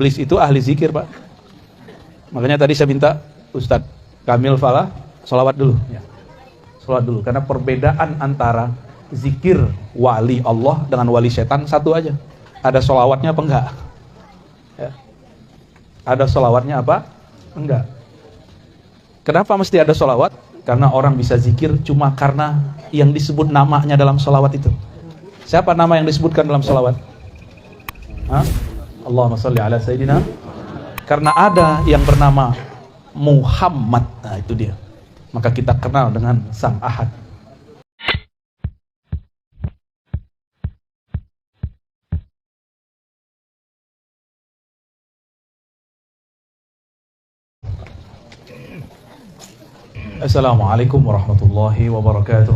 Iblis itu ahli zikir, Pak. Makanya tadi saya minta Ustadz Kamil Falah sholawat dulu. Ya. Sholawat dulu, karena perbedaan antara zikir wali Allah dengan wali setan satu aja. Ada sholawatnya apa enggak? Ya. Ada sholawatnya apa? Enggak. Kenapa mesti ada sholawat? Karena orang bisa zikir cuma karena yang disebut namanya dalam sholawat itu. Siapa nama yang disebutkan dalam sholawat? Allahumma sholli ala Sayyidina. Karena ada yang bernama Muhammad. Nah itu dia. Maka kita kenal dengan Sang Ahad. Assalamualaikum warahmatullahi wabarakatuh.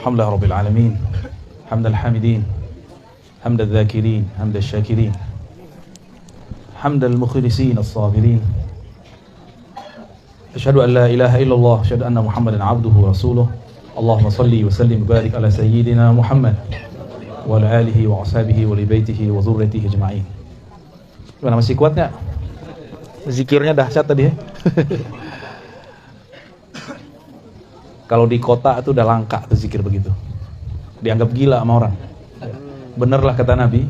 Alhamdulillah rabbil alamin. Hamdal hamidin. Hamdal dzakirin, hamdal syakirin. Hamdal mukhlisin as-sabirin. Asyhadu an la ilaha illallah, asyhadu anna Muhammadan abduhu wa rasuluh. Allahumma shalli wa sallim wa barik ala sayyidina Muhammad wa ala alihi wa ashabihi wa li baitihi wa dzurriyyatihi ajma'in. Gimana, masih kuat enggak? Zikirnya dahsyat tadi ya. Kalau di kota itu udah langka tuh zikir begitu. Dianggap gila sama orang. Benerlah kata Nabi,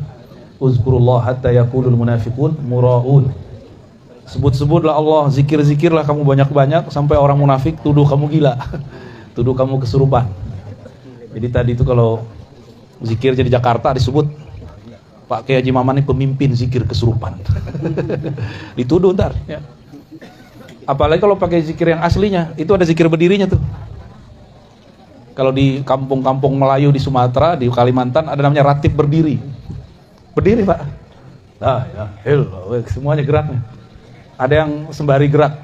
uzkurullah hatta yaqulul munafiqun muraun. Sebut-sebutlah Allah, zikir-zikirlah kamu banyak-banyak sampai orang munafik tuduh kamu gila. Tuduh kamu kesurupan. Jadi tadi itu kalau zikir jadi Jakarta disebut Pak Kiai Haji Maman ini pemimpin zikir kesurupan. Dituduh ntar ya. Apalagi kalau pakai zikir yang aslinya, itu ada zikir berdirinya tuh. Kalau di kampung-kampung Melayu di Sumatera, di Kalimantan ada namanya ratib berdiri. Berdiri, Pak. Nah, ya, semuanya geraknya. Ada yang sembari gerak,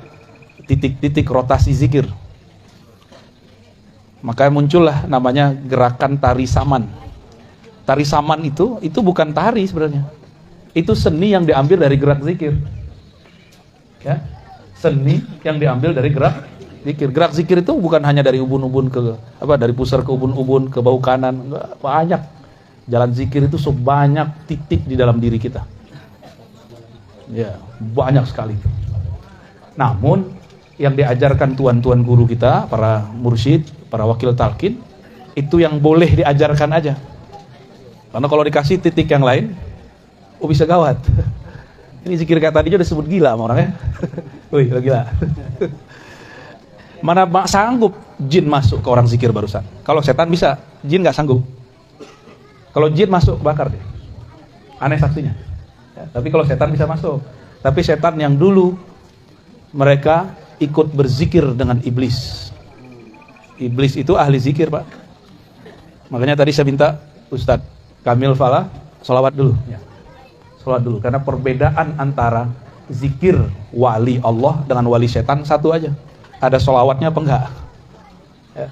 titik-titik rotasi zikir. Maka muncullah namanya gerakan tari saman. Tari saman itu bukan tari sebenarnya. Itu seni yang diambil dari gerak zikir. Ya. Seni yang diambil dari gerak zikir. Gerak zikir itu bukan hanya dari ubun-ubun dari pusar ke ubun-ubun ke bau kanan, banyak. Jalan zikir itu sebanyak titik di dalam diri kita. Ya, banyak sekali. Namun yang diajarkan tuan-tuan guru kita, para mursyid, para wakil talqin, itu yang boleh diajarkan aja. Karena kalau dikasih titik yang lain, bisa gawat. Ini zikir kayak tadi udah disebut gila sama orangnya. Wih, gila. Mana sanggup jin masuk ke orang zikir barusan. Kalau setan bisa, jin nggak sanggup. Kalau jin masuk, bakar deh. Aneh saksinya. Ya, tapi kalau setan bisa masuk. Tapi setan yang dulu mereka ikut berzikir dengan iblis. Iblis itu ahli zikir, Pak. Makanya tadi saya minta Ustadz Kamil Falah sholawat dulu. Ya. Sholawat dulu. Karena perbedaan antara zikir wali Allah dengan wali setan satu aja. Ada sholawatnya apa enggak? Ya.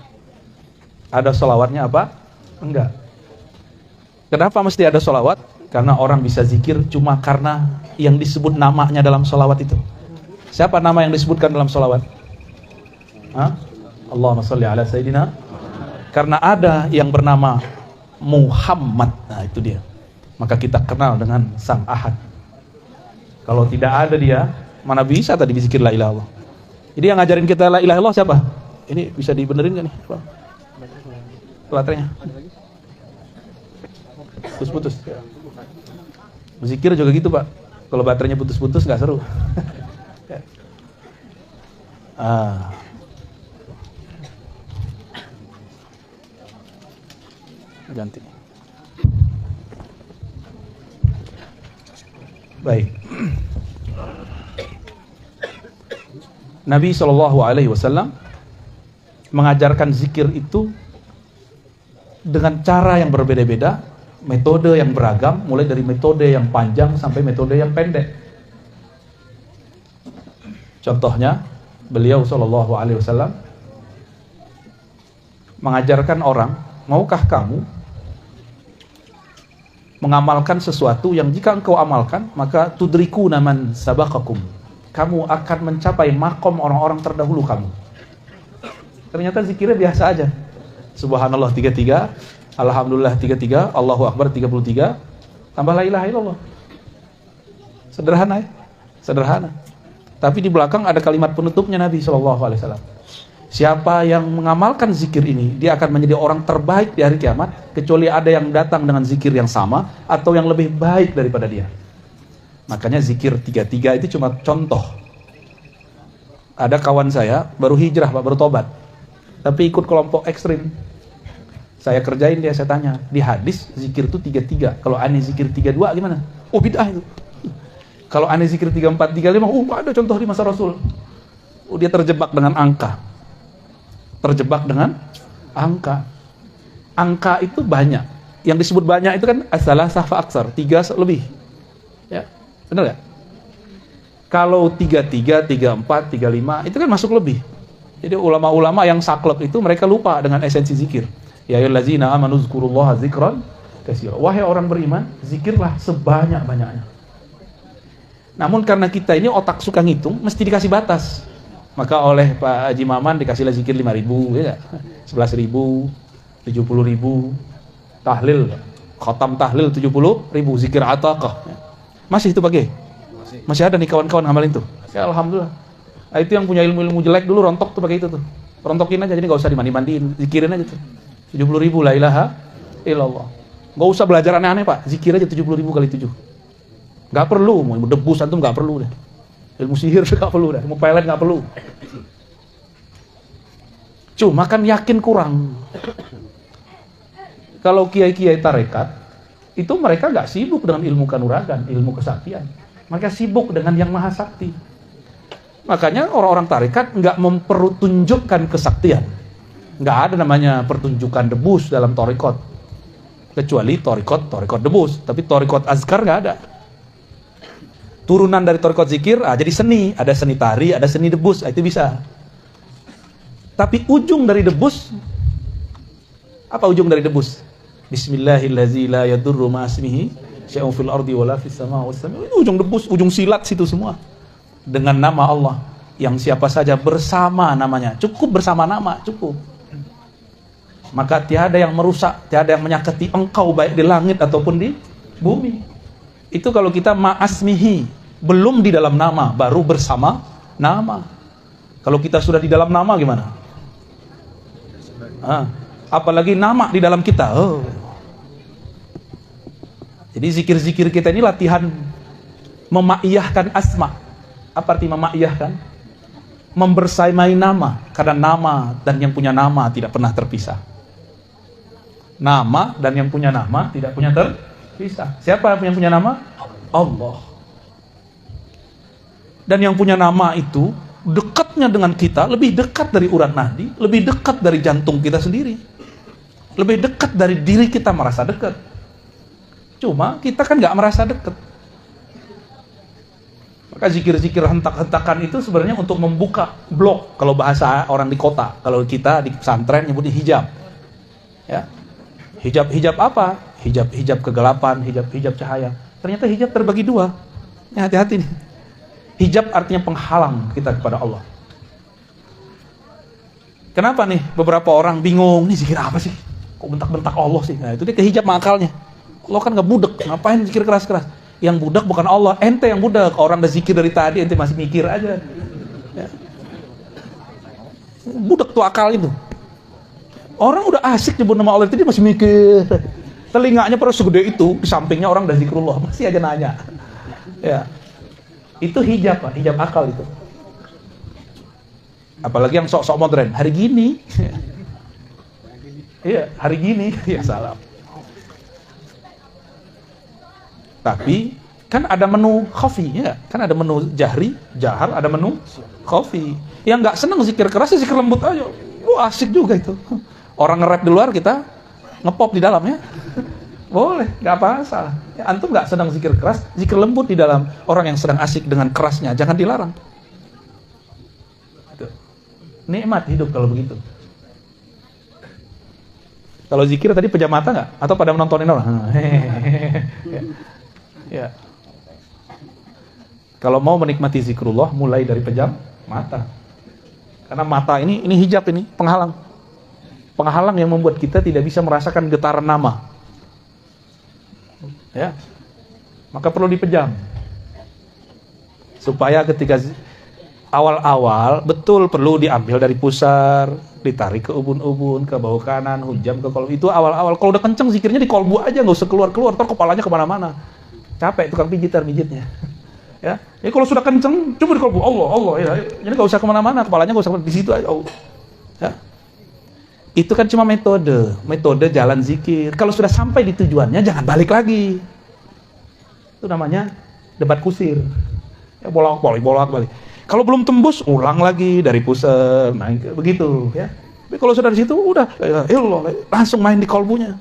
Ada sholawatnya apa? Enggak. Kenapa mesti ada sholawat? Karena orang bisa zikir cuma karena yang disebut namanya dalam sholawat itu. Siapa nama yang disebutkan dalam sholawat? Allahumma sholli ala Sayyidina. Karena ada yang bernama Muhammad. Nah itu dia. Maka kita kenal dengan Sang Ahad. Kalau tidak ada dia, mana bisa tadi zikir la ilaha illallah. Jadi yang ngajarin kita la ilaha illallah siapa? Ini bisa dibenerin gak nih? Baterainya putus-putus. Zikir juga gitu, Pak. Kalau baterainya putus-putus gak seru. Ganti. Baik. Nabi SAW mengajarkan zikir itu dengan cara yang berbeda-beda, metode yang beragam, mulai dari metode yang panjang sampai metode yang pendek. Contohnya, beliau SAW mengajarkan orang, maukah kamu mengamalkan sesuatu yang jika engkau amalkan, maka tudriku naman sabaqakum. Kamu akan mencapai makom orang-orang terdahulu kamu. Ternyata zikirnya biasa aja. Subhanallah 33, Alhamdulillah 33, Allahu Akbar 33, tambah la ilaha illallah. Sederhana ya, sederhana. Tapi di belakang ada kalimat penutupnya Nabi SAW. Siapa yang mengamalkan zikir ini, dia akan menjadi orang terbaik di hari kiamat, kecuali ada yang datang dengan zikir yang sama atau yang lebih baik daripada dia. Makanya zikir 33 itu cuma contoh. Ada kawan saya baru hijrah Pak, baru tobat, tapi ikut kelompok ekstrim. Saya kerjain dia, saya tanya, di hadis zikir itu 33, kalau aneh zikir 32 gimana? Oh bid'ah itu. Kalau aneh zikir 34, 35, ada contoh di masa Rasul. Dia terjebak dengan angka. Terjebak dengan angka. Angka itu banyak. Yang disebut banyak itu kan as-salasah fa aksar, 3 lebih. Ya, benar gak? Kalau 33, 34, 35 itu kan masuk lebih. Jadi ulama-ulama yang saklek itu mereka lupa dengan esensi zikir. Ya ayyuhallazina amanu dzkurullaha dzikran katsira. Wahai orang beriman, zikirlah sebanyak-banyaknya. Namun karena kita ini otak suka ngitung, mesti dikasih batas. Maka oleh Pak Haji Maman dikasihlah zikir 5.000, ya, 11.000, 70.000, tahlil, khatam tahlil 70.000, zikir ataqah. Masih itu pakai? Masih ada nih kawan-kawan ngamalin tuh. Ya alhamdulillah. Nah, itu yang punya ilmu-ilmu jelek dulu rontok tuh pakai itu tuh. Rontokin aja, jadi nggak usah dimandi-mandiin, zikirin aja tuh. 70.000 la ilaha illallah. Nggak usah belajar aneh-aneh Pak, zikir aja 70.000 kali 7. Nggak perlu, mau debus antum nggak perlu deh. Ilmu sihir nggak perlu deh, ilmu pelet nggak perlu. Cuma kan yakin kurang. Kalau kiai-kiai tarekat itu mereka nggak sibuk dengan ilmu kanuragan, ilmu kesaktian. Mereka sibuk dengan yang maha sakti. Makanya orang-orang tarekat nggak mempertunjukkan kesaktian. Nggak ada namanya pertunjukan debus dalam tarekat. Kecuali tarekat debus, tapi tarekat azkar nggak ada. Turunan dari tarekat zikir, jadi seni, ada seni tari, ada seni debus, itu bisa. Tapi ujung dari debus, apa ujung dari debus? Bismillahirrahmanirrahim, la yadurru ma'asmihi syai'un fil ardi wala fis sama' was sami'. Itu ujung debus, ujung silat situ semua. Dengan nama Allah yang siapa saja bersama namanya, cukup bersama nama, cukup. Maka tiada yang merusak, tiada yang menyakiti engkau baik di langit ataupun di bumi. Itu kalau kita ma'asmihi, belum di dalam nama, baru bersama nama. Kalau kita sudah di dalam nama gimana? Apalagi nama di dalam kita. Jadi zikir-zikir kita ini latihan memaiyahkan asma. Apa arti memaiyahkan? Membersamai nama, karena nama dan yang punya nama tidak pernah terpisah. Nama dan yang punya nama tidak punya terpisah. Siapa yang punya nama? Allah. Dan yang punya nama itu dekatnya dengan kita lebih dekat dari urat nadi, lebih dekat dari jantung kita sendiri, lebih dekat dari diri kita merasa dekat. Cuma kita kan nggak merasa dekat. Maka zikir-zikir hentak-hentakan itu sebenarnya untuk membuka blok, kalau bahasa orang di kota. Kalau kita di pesantren nyebutnya hijab. Ya. Hijab apa? Hijab kegelapan, hijab cahaya. Ternyata hijab terbagi dua. Ya, hati-hati nih. Hijab artinya penghalang kita kepada Allah. Kenapa nih beberapa orang bingung, nih zikir apa sih? Kok bentak-bentak Allah sih? Nah, itu dia kehijab akalnya. Allah kan gak budek, ngapain zikir keras-keras? Yang budak bukan Allah, ente yang budak. Orang udah zikir dari tadi, ente masih mikir aja. Ya. Budak tuh akal itu. Orang udah asik nyebut nama Allah itu dia masih mikir. Telinganya pada segede itu, di sampingnya orang udah zikrullah, masih aja nanya. Ya. Itu hijab, Pak, hijab akal itu. Apalagi yang sok-sok modern, hari gini. Iya, hari gini, ya salam. Tapi kan ada menu khafi, ya, kan ada menu jahar, ada menu khafi. Yang nggak seneng zikir keras, zikir lembut aja. Asik juga itu. Orang nge-rap di luar, kita ngepop di dalam ya. Boleh, nggak masalah. Ya, antum nggak sedang zikir keras, zikir lembut di dalam. Orang yang sedang asik dengan kerasnya, jangan dilarang. Itu. Nikmat hidup kalau begitu. Kalau zikir tadi pejam mata nggak? Atau pada menontonin orang? Ya. Kalau mau menikmati zikrullah, mulai dari pejam mata. Karena mata ini hijab, ini penghalang. Penghalang yang membuat kita tidak bisa merasakan getaran nama. Ya, Maka perlu dipejam. Supaya ketika awal-awal betul perlu diambil dari pusar, ditarik ke ubun-ubun, ke bahu kanan, hujam ke kolbu. Itu awal-awal. Kalau udah kenceng zikirnya di kolbu aja, nggak usah keluar-keluar, ntar kepalanya kemana-mana. Capek tukang mijitnya. Ya, jadi kalau sudah kenceng, cuma di kolbu Allah ya. Jadi nggak usah kemana-mana, kepalanya nggak usah di situ aja. Allah. Ya. Itu kan cuma metode jalan zikir. Kalau sudah sampai di tujuannya, jangan balik lagi. Itu namanya debat kusir. Ya, bolak-balik. Kalau belum tembus, ulang lagi dari pusat, naik begitu. Ya. Tapi kalau sudah di situ, udah langsung main di kolbunya.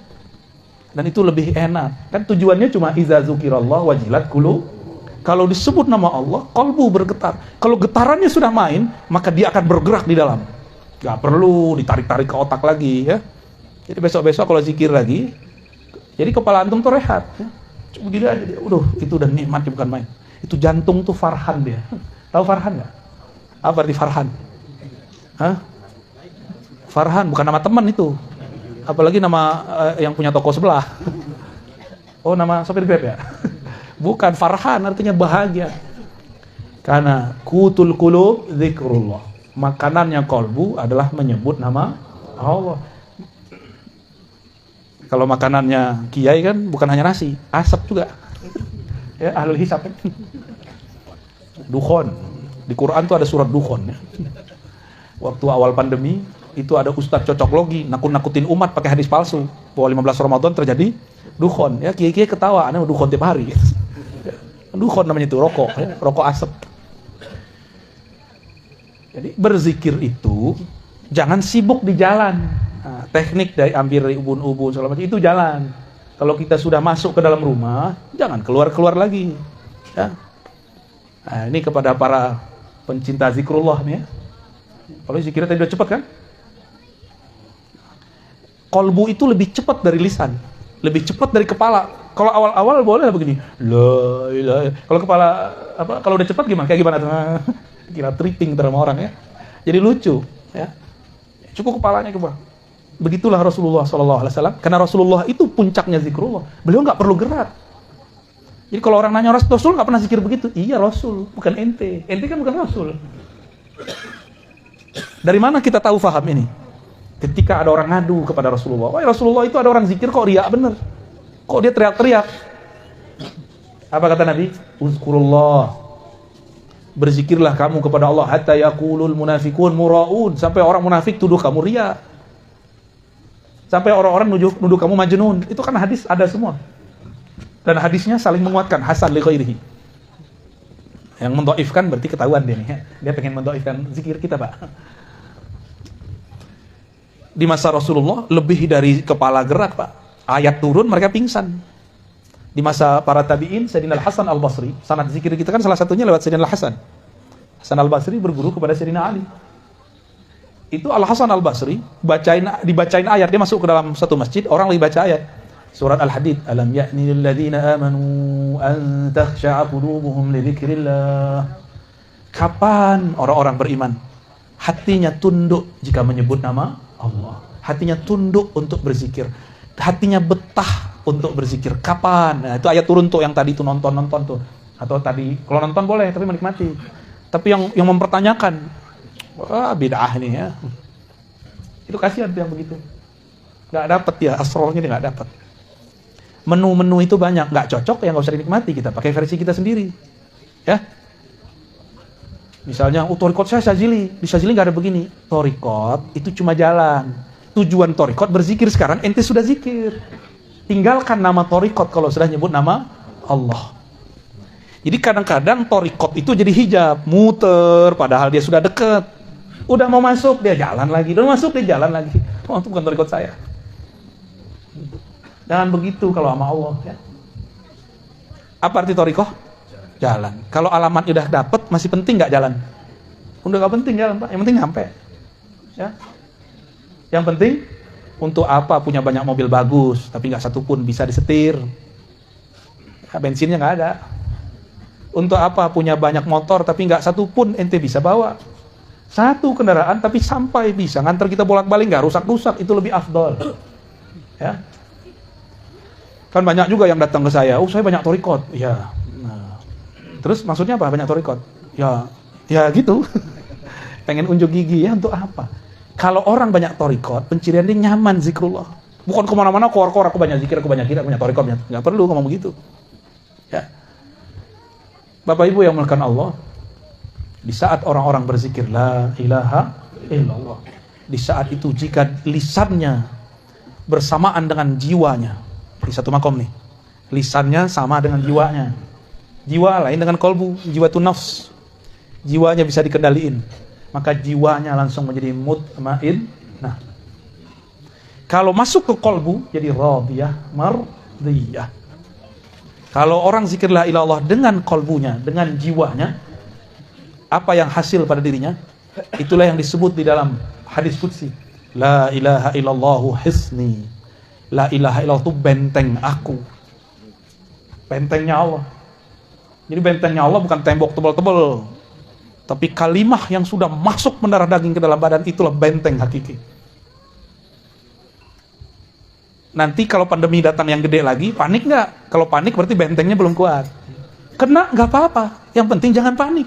Dan itu lebih enak. Kan tujuannya cuma iza zukirallah wajilat qulub. Kalau disebut nama Allah, kolbu bergetar. Kalau getarannya sudah main, maka dia akan bergerak di dalam. Gak perlu ditarik-tarik ke otak lagi, ya. Jadi besok-besok kalau zikir lagi, jadi kepala antum tuh rehat. Ya. Cuma begini aja dia. Itu udah nikmat, bukan main. Itu jantung tuh Farhan dia. Tahu Farhan nggak? Apa arti Farhan? Hah? Farhan bukan nama teman itu. Apalagi nama yang punya toko sebelah. Oh, nama sopir Grab ya? Bukan, Farhan artinya bahagia. Karena kutul qulub zikrullah. Makanannya kolbu adalah menyebut nama Allah. Kalau makanannya kiai kan bukan hanya nasi, asap juga. Ya, ahlul hisab. Dukhon. Di Quran tuh ada surat Dukhon ya. Waktu awal pandemi itu ada ustadz cocok logi nakut-nakutin umat pakai hadis palsu bahwa 15 Ramadan terjadi dukhon. Ya, kiai-kiai ketawa, aneh dukhon tiap hari. Dukhon namanya itu, rokok, ya, rokok asap. Jadi berzikir itu jangan sibuk di jalan. Nah, teknik dari ambil dari ubun-ubun segala macam itu jalan. Kalau kita sudah masuk ke dalam rumah, jangan keluar-keluar lagi. Ya. Nah, ini kepada para pencinta zikrullah nih ya. Kalau zikirnya tadi udah cepat kan? Kolbu itu lebih cepat dari lisan, lebih cepat dari kepala. Kalau awal-awal boleh begini. La ilaha. Kalau kepala apa? Kalau udah cepat gimana? Kayak gimana tuh? Kira tripping sama orang ya. Jadi lucu ya. Cukup kepalanya ke bawah. Begitulah Rasulullah SAW. Karena Rasulullah itu puncaknya zikrullah. Beliau nggak perlu gerak. Jadi kalau orang nanya Rasul nggak pernah zikir begitu. Iya Rasul, bukan ente. Ente kan bukan Rasul. Dari mana kita tahu faham ini? Ketika ada orang ngadu kepada Rasulullah. Wah Rasulullah itu ada orang zikir kok riak bener. Kok dia teriak-teriak? Apa kata Nabi? Uzkurullah. Berzikirlah kamu kepada Allah hatta yaqulul munafiqun muraun. Sampai orang munafik tuduh kamu riak. Sampai orang-orang nuduh kamu majnun. Itu kan hadis ada semua. Dan hadisnya saling menguatkan, hasan li ghairihi. Yang mendhaifkan berarti ketahuan dia nih ya. Dia pengen mendhaifkan zikir kita, Pak. Di masa Rasulullah lebih dari kepala gerak, Pak. Ayat turun mereka pingsan. Di masa para tabi'in, Sayyidina Al-Hasan Al-Basri, sanad zikir kita kan salah satunya lewat Sayyidina Al-Hasan. Hasan Al-Basri berguru kepada Sayyidina Ali. Itu Al-Hasan Al-Basri dibacain ayat, dia masuk ke dalam satu masjid, orang lagi baca ayat. Surat Al-Hadid, alam ya'ni lil ladzina amanu an takhsha'a qulubuhum li dzikrillah. Kapan orang-orang beriman hatinya tunduk jika menyebut nama Allah? Hatinya tunduk untuk berzikir. Hatinya betah untuk berzikir. Kapan? Nah, itu ayat turun tuh yang tadi tuh nonton tuh. Atau tadi kalau nonton boleh tapi menikmati. Tapi yang mempertanyakan, wah bid'ah nih ya. Itu kasihan tuh yang begitu. Enggak dapat ya, asrornya dia enggak dapat. Menu-menu itu banyak, nggak cocok ya nggak usah dinikmati, kita pakai versi kita sendiri ya. Misalnya torikot saya Syazili, di Syazili nggak ada begini. Torikot itu cuma jalan, tujuan torikot berzikir. Sekarang ente sudah zikir, tinggalkan nama torikot kalau sudah nyebut nama Allah. Jadi kadang-kadang torikot itu jadi hijab, muter padahal dia sudah deket. Udah mau masuk dia jalan lagi, udah masuk dia jalan lagi. Oh, itu bukan torikot saya. Jangan begitu kalau sama Allah ya. Apa arti thariqah? Jalan. Kalau alamatnya udah dapet, masih penting nggak jalan? Udah nggak penting jalan, Pak. Yang penting nyampe. Ya. Yang penting untuk apa punya banyak mobil bagus, tapi nggak satupun bisa disetir. Ya, bensinnya nggak ada. Untuk apa punya banyak motor, tapi nggak satupun ente bisa bawa. Satu kendaraan, tapi sampai bisa nganter kita bolak-balik, nggak rusak-rusak, itu lebih afdol. Ya. Kan banyak juga yang datang ke saya, saya banyak torikot. Ya. Nah. Terus maksudnya apa banyak torikot? Ya gitu. Pengen unjuk gigi ya untuk apa? Kalau orang banyak torikot, pencirian dia nyaman zikrullah. Bukan kemana-mana keluar-keluar aku banyak zikir, aku banyak torikot. Nggak perlu ngomong begitu. Ya. Bapak Ibu yang melakukan Allah, di saat orang-orang berzikir la ilaha illallah, di saat itu jika lisannya bersamaan dengan jiwanya, di satu makom nih, lisannya sama dengan jiwanya, jiwa lain dengan kolbu, jiwa itu nafs, jiwanya bisa dikendaliin, maka jiwanya langsung menjadi mutmain. Nah, kalau masuk ke kolbu jadi radiyah mardiyah. Kalau orang zikir la ilaha illallah dengan kolbunya, dengan jiwanya, apa yang hasil pada dirinya? Itulah yang disebut di dalam hadis qudsi. La ilaha illallahu hisni. La ilaha illallah itu benteng aku. Bentengnya Allah. Jadi bentengnya Allah bukan tembok tebal-tebal, tapi kalimah yang sudah masuk mendarah daging ke dalam badan, itulah benteng hakiki. Nanti kalau pandemi datang yang gede lagi, panik nggak? Kalau panik berarti bentengnya belum kuat. Kena nggak apa-apa, yang penting jangan panik.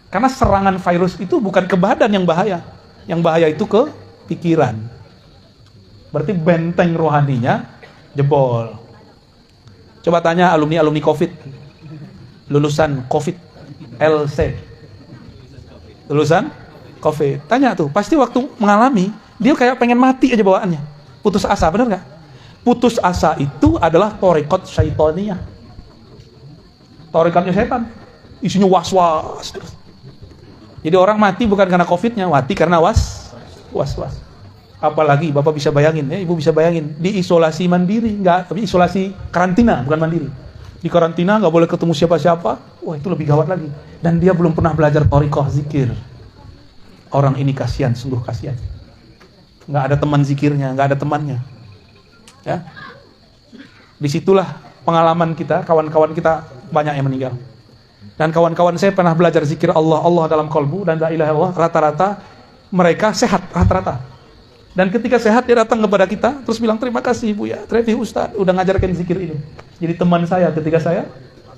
Karena serangan virus itu bukan ke badan yang bahaya itu ke pikiran. Berarti benteng rohaninya jebol. Coba tanya alumni COVID, lulusan COVID, LC, lulusan COVID, tanya tuh, pasti waktu mengalami dia kayak pengen mati aja bawaannya. Putus asa, benar nggak? Putus asa itu adalah torikot syaitoniyah. Torikotnya setan. Isinya was-was. Jadi orang mati bukan karena COVID-nya, mati karena was-was. Apalagi Bapak bisa bayangin, ya, Ibu bisa bayangin, di isolasi mandiri, enggak, tapi isolasi karantina, bukan mandiri. Di karantina nggak boleh ketemu siapa-siapa. Wah, itu lebih gawat lagi. Dan dia belum pernah belajar torikoh zikir. Orang ini kasihan, sungguh kasihan. Nggak ada teman zikirnya, nggak ada temannya. Ya, disitulah pengalaman kita, kawan-kawan kita banyak yang meninggal. Dan kawan-kawan saya pernah belajar zikir Allah dalam kolbu dan la ilaha illallah, rata-rata mereka sehat, rata-rata. Dan ketika sehat dia datang kepada kita, terus bilang terima kasih Bu ya, terima kasih Ustaz, udah ngajarkan zikir ini. Jadi teman saya ketika saya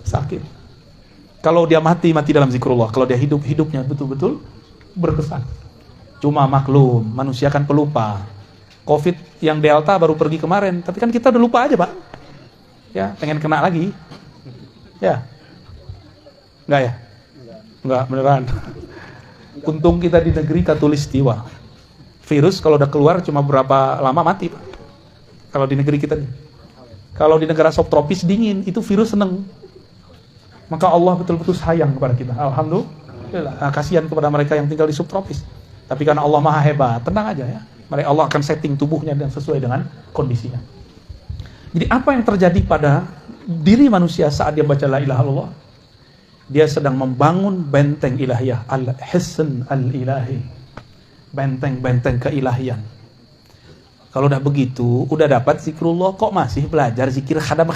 sakit. Kalau dia mati dalam zikrullah, kalau dia hidupnya betul-betul berkesan. Cuma maklum, manusia kan pelupa. COVID yang Delta baru pergi kemarin, tapi kan kita udah lupa aja Pak. Ya, pengen kena lagi. Ya. Enggak ya? Enggak, beneran. Untung kita di negeri Katulistiwa. Virus kalau udah keluar cuma berapa lama mati Pak. Kalau di negeri kita nih. Kalau di negara subtropis dingin, itu virus seneng. Maka Allah betul-betul sayang kepada kita. Alhamdulillah. Nah, kasihan kepada mereka yang tinggal di subtropis. Tapi karena Allah maha hebat, tenang aja ya. Mereka Allah akan setting tubuhnya dan sesuai dengan kondisinya. Jadi apa yang terjadi pada diri manusia saat dia baca la ilaha illallah? Dia sedang membangun benteng ilahiyah, al-hisn al-ilahi. Benteng-benteng keilahian. Kalau udah begitu, udah dapat zikrullah, kok masih belajar zikir khadam.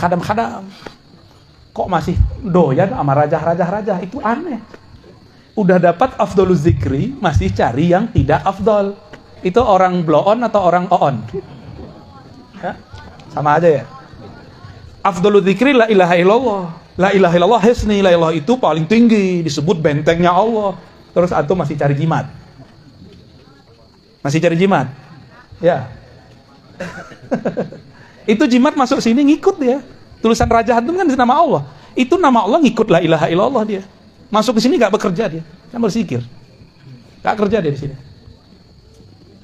Kok masih doyan sama rajah-rajah, itu aneh. Udah dapat afdoluz zikri, masih cari yang tidak afdol. Itu orang blow on atau orang on? Ya, sama aja ya. Afdoluz zikri la ilaha illallah. La ilaha illallah hisni, la ilaha itu paling tinggi, disebut bentengnya Allah. Terus antum masih cari jimat. Masih cari jimat? Ya. Itu jimat masuk sini ngikut dia. Tulisan Raja Antum kan nama Allah. Itu nama Allah ngikut la ilaha illallah dia. Masuk ke sini nggak bekerja dia, kan berzikir, nggak kerja dia di sini.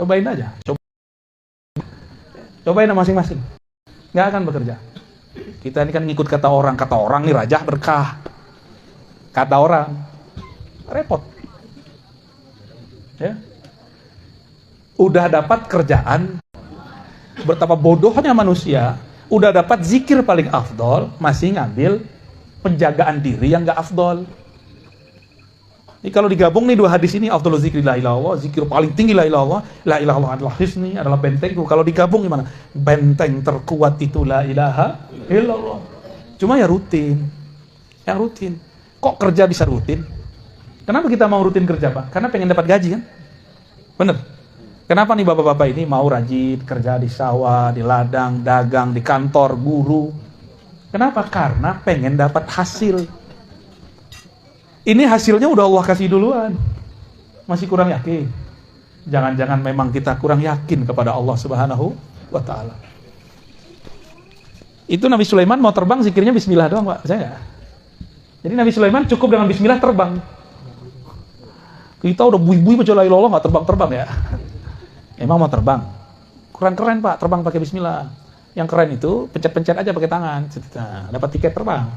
Cobain aja, cobain masing-masing, nggak akan bekerja. Kita ini kan ngikut kata orang nih rajah berkah, kata orang, repot. Ya, udah dapat kerjaan, betapa bodohnya manusia, udah dapat zikir paling afdol, masih ngambil penjagaan diri yang nggak afdol. Ini kalau digabung nih dua hadis ini, afdhaluz zikri la ilaha illallah, zikir paling tinggi la ilaha illallah adalah hisni, adalah bentengku. Kalau digabung gimana? Benteng terkuat itu la ilaha illallah. Cuma ya rutin. Kok kerja bisa rutin? Kenapa kita mau rutin kerja Pak? Karena pengen dapat gaji kan? Bener? Kenapa nih bapak-bapak ini mau rajin kerja di sawah, di ladang, dagang, di kantor, guru? Kenapa? Karena pengen dapat hasil. Ini hasilnya udah Allah kasih duluan. Masih kurang yakin? Jangan-jangan memang kita kurang yakin kepada Allah Subhanahu wa ta'ala. Itu Nabi Sulaiman mau terbang zikirnya bismillah doang, Pak. Percaya nggak? Jadi Nabi Sulaiman cukup dengan bismillah terbang. Kita udah bui-bui baca la ilaha illallah nggak terbang-terbang ya. Emang mau terbang? Kurang keren, Pak, terbang pakai bismillah. Yang keren itu pencet-pencet aja pakai tangan. Nah, dapat tiket terbang.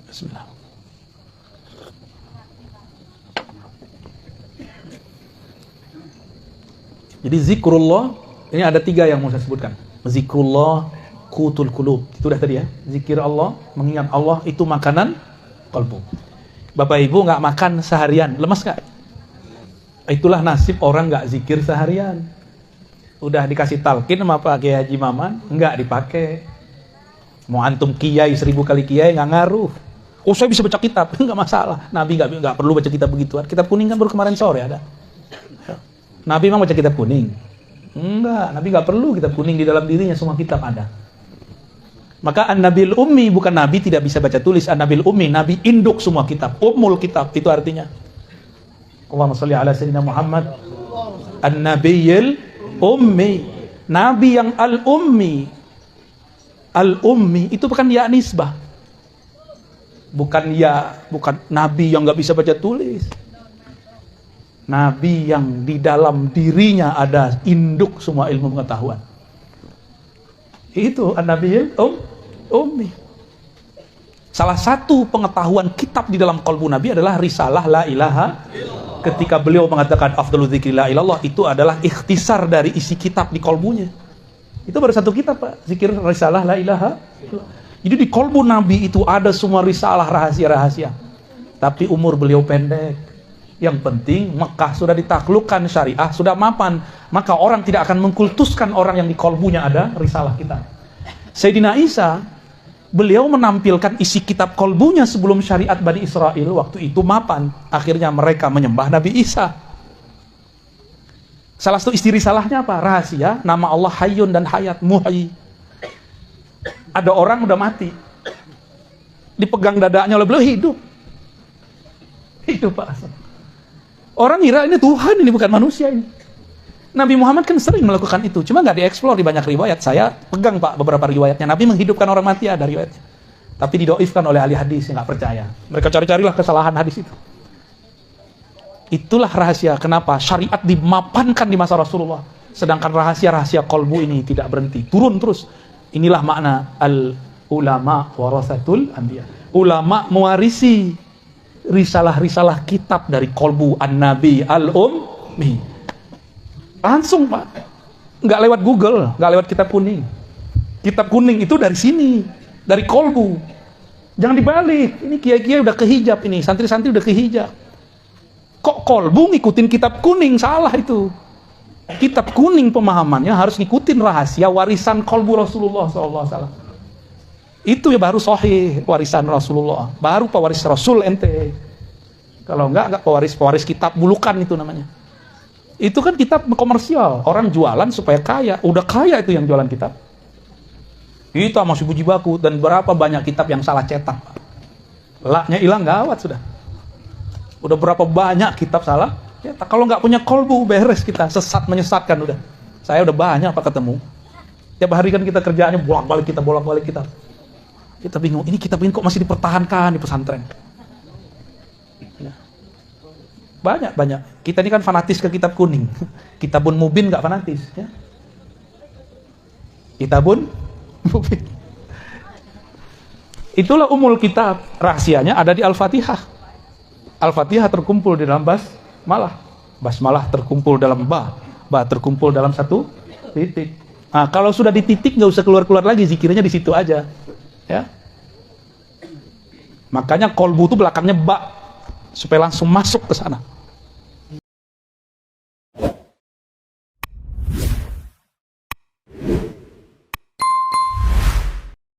Bismillah. Jadi zikrullah, ini ada 3 yang mau saya sebutkan. Zikrullah, qutul qulub. Itu udah tadi ya. Zikir Allah, mengingat Allah itu makanan kalbu. Bapak Ibu nggak makan seharian, lemas nggak? Itulah nasib orang nggak zikir seharian. Udah dikasih talqin sama Pak Kiai Haji Maman, nggak dipakai. Mau antum kiai 1000 kali kiai nggak ngaruh. Oh saya bisa baca kitab, nggak masalah. Nabi nggak perlu baca kitab begituan. Kitab kuning kan baru kemarin sore ada. Nabi memang baca kitab kuning? Enggak, Nabi nggak perlu kitab kuning, di dalam dirinya semua kitab ada. Maka An-Nabil Ummi bukan Nabi tidak bisa baca tulis. An-Nabil Ummi, Nabi induk semua kitab. Ummul kitab, itu artinya. Allahumma sholli ala sayyidina Muhammad. An-Nabiyil Ummi, Nabi yang Al-Ummi. Al-Ummi itu bukan ya nisbah. Bukan Nabi yang nggak bisa baca tulis. Nabi yang di dalam dirinya ada induk semua ilmu pengetahuan. Itu An-Nabiyil Ummi. Salah satu pengetahuan kitab di dalam qalbu Nabi adalah risalah la ilaha. Ketika beliau mengatakan afdalu dzikri la ilallah, itu adalah ikhtisar dari isi kitab di qalbunya. Itu baru satu kitab, Pak, zikir risalah la ilaha. Jadi di qalbu Nabi itu ada semua risalah, rahasia-rahasia. Tapi umur beliau pendek. Yang penting Mekah sudah ditaklukkan, syariah sudah mapan, maka orang tidak akan mengkultuskan orang yang di qalbunya ada risalah kita. Sayyidina Isa, beliau menampilkan isi kitab qalbunya sebelum syariat Bani Israel waktu itu mapan. Akhirnya mereka menyembah Nabi Isa. Salah satu isi risalahnya apa? Rahasia, nama Allah Hayyun dan Hayat, Muhyi. Ada orang udah mati, dipegang dadanya oleh beliau, hidup. Hidup, Pak. Orang kira ini Tuhan, ini bukan manusia ini. Nabi Muhammad kan sering melakukan itu, cuma nggak dieksplor di banyak riwayat. Saya pegang, Pak, beberapa riwayatnya. Nabi menghidupkan orang mati, ada riwayatnya. Tapi didoifkan oleh ahli hadis yang nggak percaya. Mereka cari-carilah kesalahan hadis itu. Itulah rahasia kenapa syariat dimapankan di masa Rasulullah. Sedangkan rahasia-rahasia qalbu ini tidak berhenti, turun terus. Inilah makna al-ulama warasatul anbiya. Ulama mewarisi risalah-risalah kitab dari qalbu an-nabi al-ummi. Langsung, Pak, nggak lewat Google, nggak lewat kitab kuning. Kitab kuning itu dari sini, dari qalbu. Jangan dibalik. Ini kiai-kiai udah kehijab, ini santri-santri udah kehijab. Kok qalbu ngikutin kitab kuning? Salah itu. Kitab kuning pemahamannya harus ngikutin rahasia warisan qalbu Rasulullah SAW. Itu ya baru sahih warisan Rasulullah. Baru pewaris Rasul ente. Kalau enggak pewaris kitab bulukan itu namanya. Itu kan kitab komersial, orang jualan supaya kaya. Udah kaya itu yang jualan kitab. Kita masih puji baku, dan berapa banyak kitab yang salah cetak. Laknya hilang, gawat sudah. Udah berapa banyak kitab salah cetak. Kalau nggak punya qalbu, beres kita, sesat menyesatkan udah. Saya udah banyak, Pak, ketemu. Tiap hari kan kita kerjaannya bolak-balik kita. Kita bingung, ini kitab ini kok masih dipertahankan di pesantren. Banyak. Kita ini kan fanatis ke kitab kuning. Kitabun Mubin nggak fanatis, ya. Kitabun Mubin. Itulah umul kitab. Rahasianya ada di Al-Fatihah. Al-Fatihah terkumpul di dalam basmalah. Basmalah terkumpul dalam ba terkumpul dalam satu titik. Nah, kalau sudah di titik nggak usah keluar-keluar lagi, zikirnya di situ aja, ya. Makanya qalbu itu belakangnya ba, supaya langsung masuk ke sana.